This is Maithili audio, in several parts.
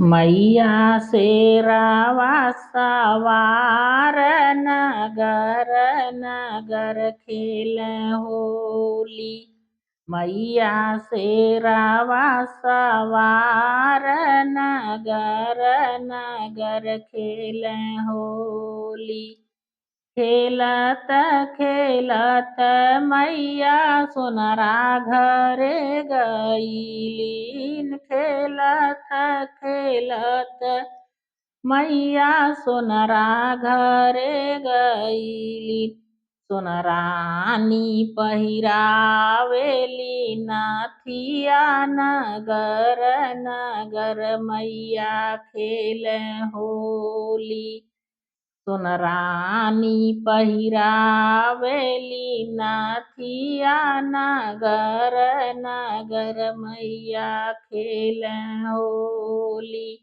मैया शेरावा सवार नगर नगर खेल होली। मैया शेरावा सवार नगर नगर खेल होली। खेलत खेलत मैया सोनरा घरे गईलीन। खेलत खेलत मैया सोनरा घरे गईली। सोनरानी पहिरावेली नथिया नगर नगर मैया खेल होली। सोनरानी पहिरावेली नथिया नगर नगर मैया खेल होली।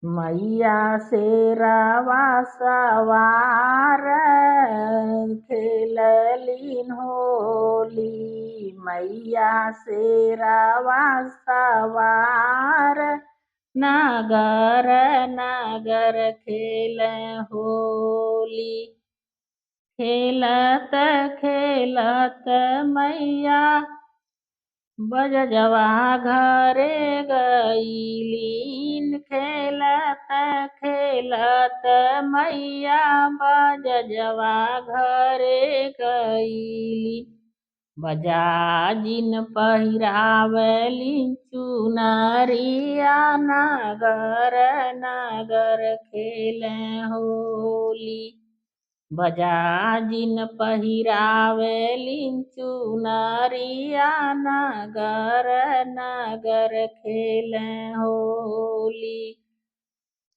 मैया शेरावा सवार खेललीन होली। मैया शेरावा सवार नगर नगर खेल होली। खेलत खेलत मैया बजजवा घरे गईलीन। खेलत खेलत मैया बजजवा घरे गईली। बजाजिन पहिरावलिन चुनरिया नगर नगर खेल होली। बजाजिन पहिरावलिन चुनरिया नगर नगर खेल होली।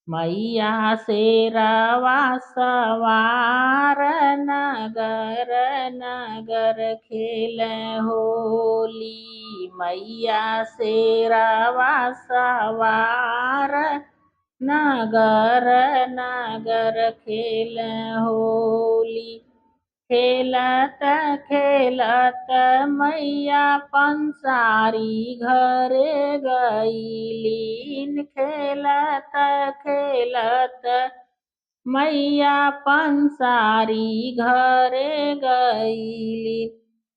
मैया शेरावा सवार नगर नगर खेल होली। मैया शेरावा सवार नगर नगर खेल होली। खेलत खेलत मैया पंसारी घरे गईलीन। खेलत खेलत मैया पंसारी घरे गईली।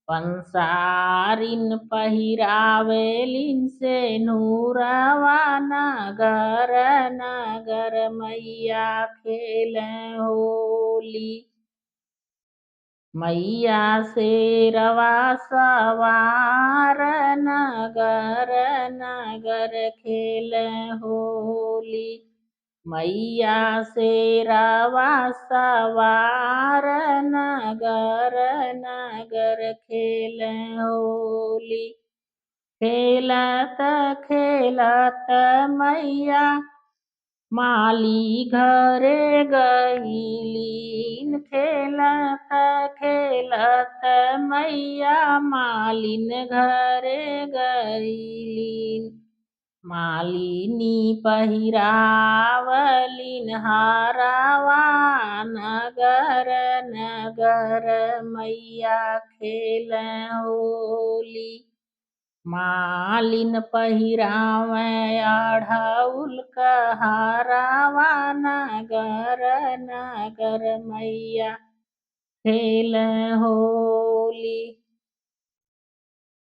पंसारिन पहिरावेलिन से नूरवा नगर नगर मैया खेल होली। मैया शेरवा सवार नगर नगर खेल होली। मैया शेरवा सवार नगर नगर खेल होली। खेलत खेलत मैया माली घरे गईलीन। खेलत खेलत मैया मालिन घरे गईलीन। मालिनी पहिरावलिन हारावा नगर नगर मैया खेल होली। मालिन पहिरावे अढ़ौल क हारावा नगर नगर मैया खेल होली।